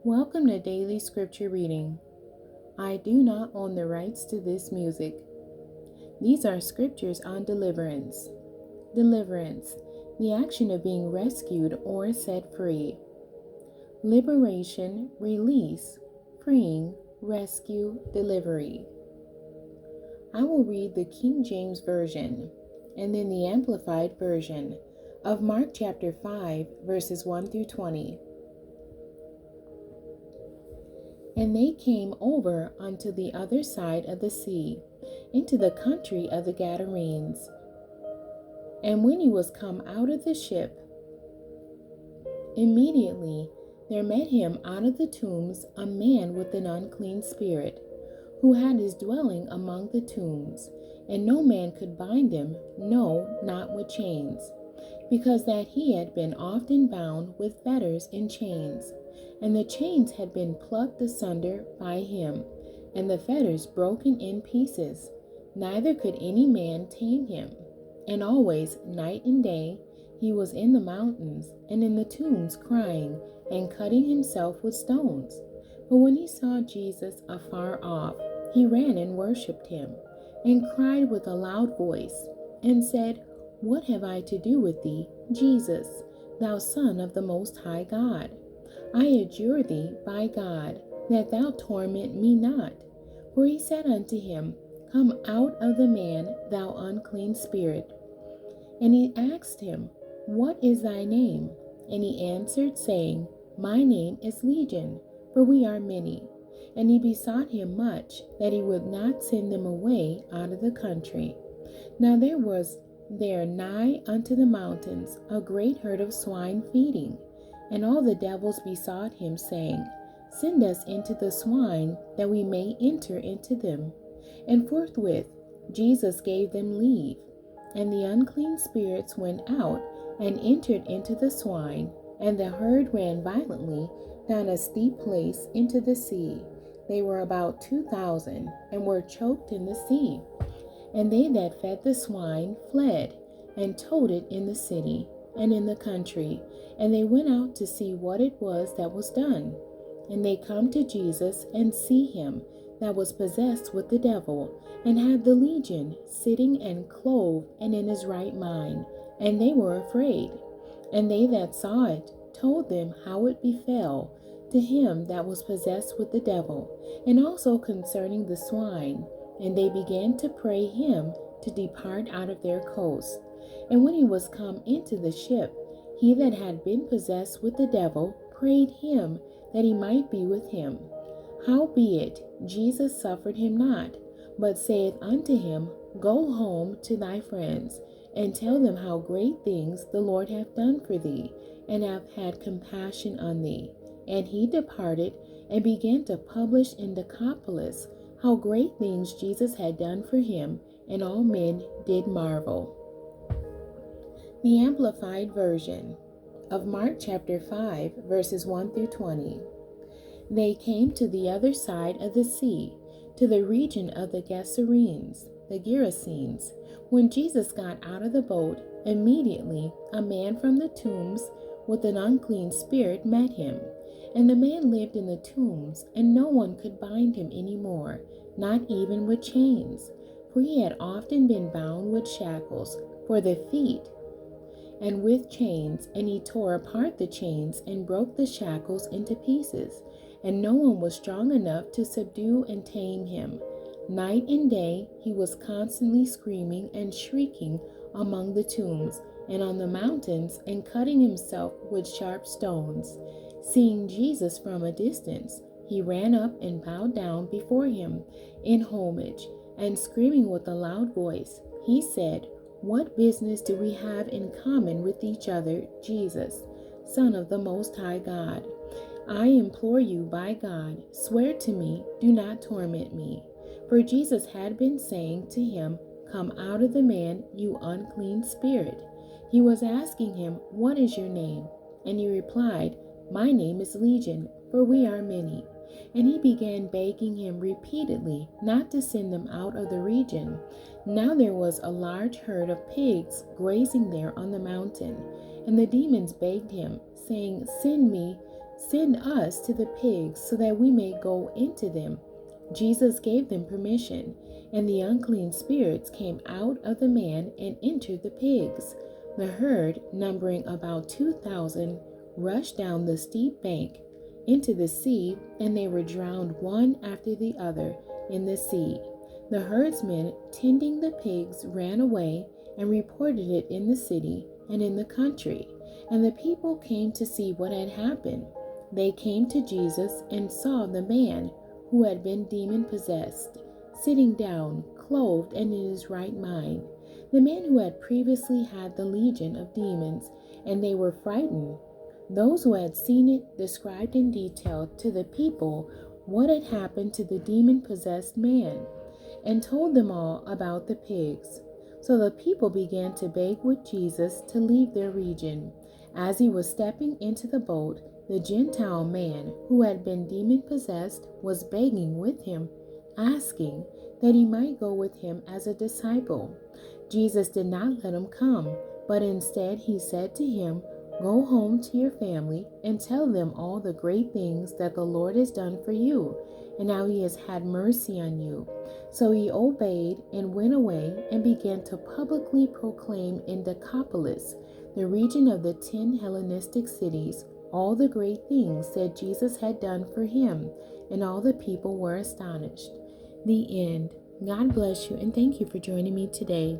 Welcome to Daily Scripture Reading. I do not own the rights to this music. These are scriptures on deliverance. Deliverance, the action of being rescued or set free. Liberation, release, freeing, rescue, delivery. I will read the King James Version and then the Amplified Version of Mark chapter 5, verses 1 through 20. And they came over unto the other side of the sea, into the country of the Gadarenes. And when he was come out of the ship, immediately there met him out of the tombs a man with an unclean spirit, who had his dwelling among the tombs, and no man could bind him, no, not with chains, because that he had been often bound with fetters and chains. And the chains had been plucked asunder by him, and the fetters broken in pieces. Neither could any man tame him. And always, night and day, he was in the mountains and in the tombs crying and cutting himself with stones. But when he saw Jesus afar off, he ran and worshipped him, and cried with a loud voice, and said, What have I to do with thee, Jesus, thou Son of the Most High God? I adjure thee by God, that thou torment me not. For he said unto him, Come out of the man, thou unclean spirit. And he asked him, What is thy name? And he answered, saying, My name is Legion, for we are many. And he besought him much that he would not send them away out of the country. Now there was there nigh unto the mountains a great herd of swine feeding. And all the devils besought him, saying, Send us into the swine, that we may enter into them. And forthwith Jesus gave them leave. And the unclean spirits went out, and entered into the swine, and the herd ran violently down a steep place into the sea. They were about 2,000, and were choked in the sea. And they that fed the swine fled, and told it in the city and in the country, and they went out to see what it was that was done. And they come to Jesus, and see him that was possessed with the devil, and had the legion, sitting and clothed and in his right mind, and they were afraid. And they that saw it told them how it befell to him that was possessed with the devil, and also concerning the swine. And they began to pray him to depart out of their coast. And when he was come into the ship, he that had been possessed with the devil prayed him that he might be with him. Howbeit Jesus suffered him not, but saith unto him, Go home to thy friends, and tell them how great things the Lord hath done for thee, and hath had compassion on thee. And he departed, and began to publish in Decapolis how great things Jesus had done for him, and all men did marvel. The Amplified Version of Mark chapter 5, verses 1 through 20. They came to the other side of the sea, to the region of the Gerasenes. When Jesus got out of the boat, immediately a man from the tombs with an unclean spirit met him. And the man lived in the tombs, and no one could bind him any more, not even with chains, for he had often been bound with shackles for the feet, and with chains, and he tore apart the chains, and broke the shackles into pieces, and no one was strong enough to subdue and tame him. Night and day he was constantly screaming and shrieking among the tombs, and on the mountains, and cutting himself with sharp stones. Seeing Jesus from a distance, he ran up and bowed down before him in homage, and screaming with a loud voice, he said, What business do we have in common with each other, Jesus, Son of the Most High God? I implore you by God, swear to me, do not torment me. For Jesus had been saying to him, Come out of the man, you unclean spirit. He was asking him, What is your name? And he replied, My name is Legion, for we are many. And he began begging him repeatedly not to send them out of the region. Now there was a large herd of pigs grazing there on the mountain. And the demons begged him, saying, "Send us to the pigs so that we may go into them." Jesus gave them permission, and the unclean spirits came out of the man and entered the pigs. The herd, numbering about 2,000, rushed down the steep bank into the sea, and they were drowned one after the other in the sea. The herdsmen tending the pigs ran away and reported it in the city and in the country, and the people came to see what had happened. They came to Jesus and saw the man who had been demon-possessed, sitting down, clothed and in his right mind. The man who had previously had the legion of demons, and they were frightened. Those who had seen it described in detail to the people what had happened to the demon-possessed man, and told them all about the pigs. So the people began to beg with Jesus to leave their region. As he was stepping into the boat, the Gentile man who had been demon-possessed was begging with him, asking that he might go with him as a disciple. Jesus did not let him come, but instead he said to him, "Go home to your family and tell them all the great things that the Lord has done for you, and how he has had mercy on you." So he obeyed and went away and began to publicly proclaim in Decapolis, the region of the 10 Hellenistic cities, all the great things that Jesus had done for him, and all the people were astonished. The end. God bless you, and thank you for joining me today.